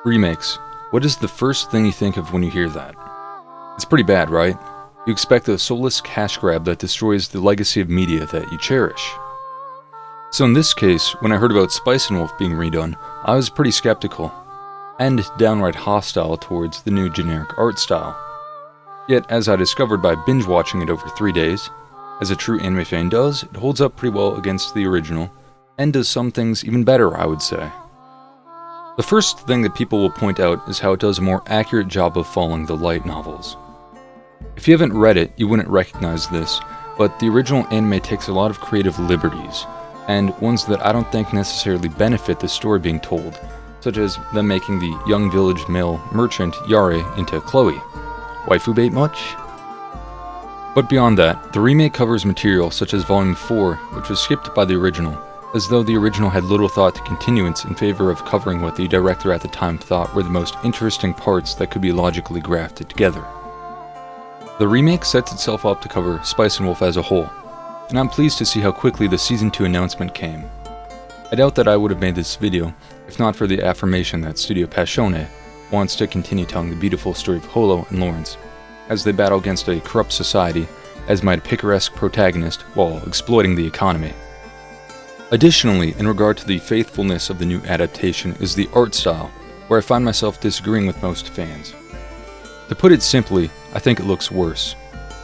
Remakes. What is the first thing you think of when you hear that? It's pretty bad, right? You expect a soulless cash grab that destroys the legacy of media that you cherish. So in this case, when I heard about Spice and Wolf being redone, I was pretty skeptical, and downright hostile towards the new generic art style. Yet, as I discovered by binge-watching it over 3 days, as a true anime fan does, it holds up pretty well against the original, and does some things even better, I would say. The first thing that people will point out is how it does a more accurate job of following the light novels. If you haven't read it, you wouldn't recognize this, but the original anime takes a lot of creative liberties, and ones that I don't think necessarily benefit the story being told, such as them making the young village male merchant Yare into Chloe. Waifu bait much? But beyond that, the remake covers material such as Volume 4, which was skipped by the original, as though the original had little thought to continuance in favor of covering what the director at the time thought were the most interesting parts that could be logically grafted together. The remake sets itself up to cover Spice and Wolf as a whole, and I'm pleased to see how quickly the Season 2 announcement came. I doubt that I would have made this video if not for the affirmation that Studio Passione wants to continue telling the beautiful story of Holo and Lawrence, as they battle against a corrupt society as my picaresque protagonist while exploiting the economy. Additionally, in regard to the faithfulness of the new adaptation is the art style, where I find myself disagreeing with most fans. To put it simply, I think it looks worse.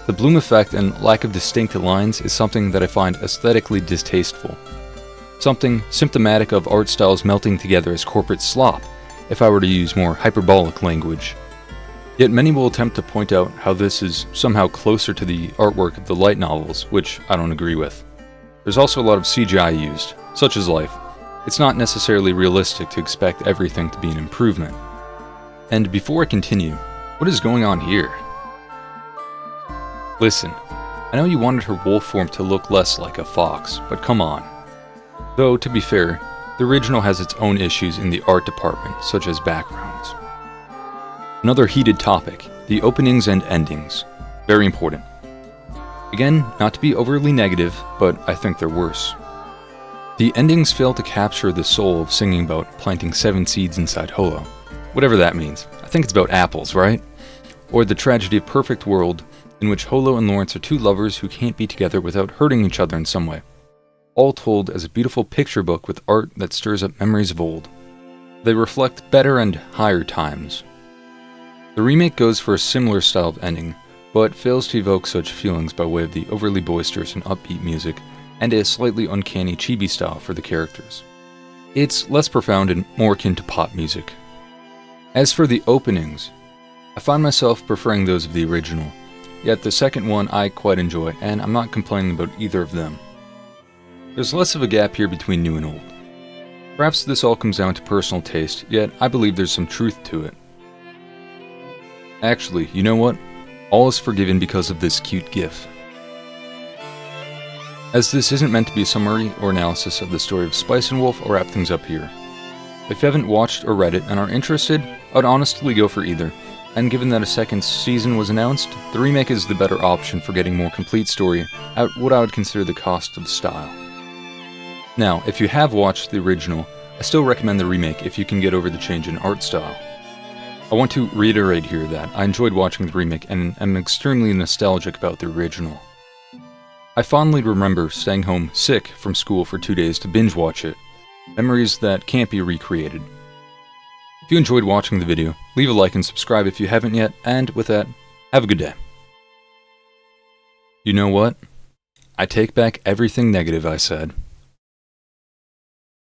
The bloom effect and lack of distinct lines is something that I find aesthetically distasteful. Something symptomatic of art styles melting together as corporate slop, if I were to use more hyperbolic language. Yet many will attempt to point out how this is somehow closer to the artwork of the light novels, which I don't agree with. There's also a lot of CGI used, such as life. It's not necessarily realistic to expect everything to be an improvement. And before I continue, what is going on here? Listen, I know you wanted her wolf form to look less like a fox, but come on. Though, to be fair, the original has its own issues in the art department, such as backgrounds. Another heated topic, the openings and endings. Very important. Again, not to be overly negative, but I think they're worse. The endings fail to capture the soul of singing about planting 7 seeds inside Holo. Whatever that means. I think it's about apples, right? Or the tragedy of Perfect World, in which Holo and Lawrence are 2 lovers who can't be together without hurting each other in some way. All told as a beautiful picture book with art that stirs up memories of old. They reflect better and higher times. The remake goes for a similar style of ending, but fails to evoke such feelings by way of the overly boisterous and upbeat music, and a slightly uncanny chibi style for the characters. It's less profound and more akin to pop music. As for the openings, I find myself preferring those of the original, yet the second one I quite enjoy, and I'm not complaining about either of them. There's less of a gap here between new and old. Perhaps this all comes down to personal taste, yet I believe there's some truth to it. Actually, you know what? All is forgiven because of this cute gif. As this isn't meant to be a summary or analysis of the story of Spice and Wolf, I'll wrap things up here. If you haven't watched or read it and are interested, I'd honestly go for either, and given that a second season was announced, the remake is the better option for getting more complete story at what I would consider the cost of style. Now, if you have watched the original, I still recommend the remake if you can get over the change in art style. I want to reiterate here that I enjoyed watching the remake and am extremely nostalgic about the original. I fondly remember staying home sick from school for 2 days to binge watch it, memories that can't be recreated. If you enjoyed watching the video, leave a like and subscribe if you haven't yet, and with that, have a good day. You know what? I take back everything negative I said.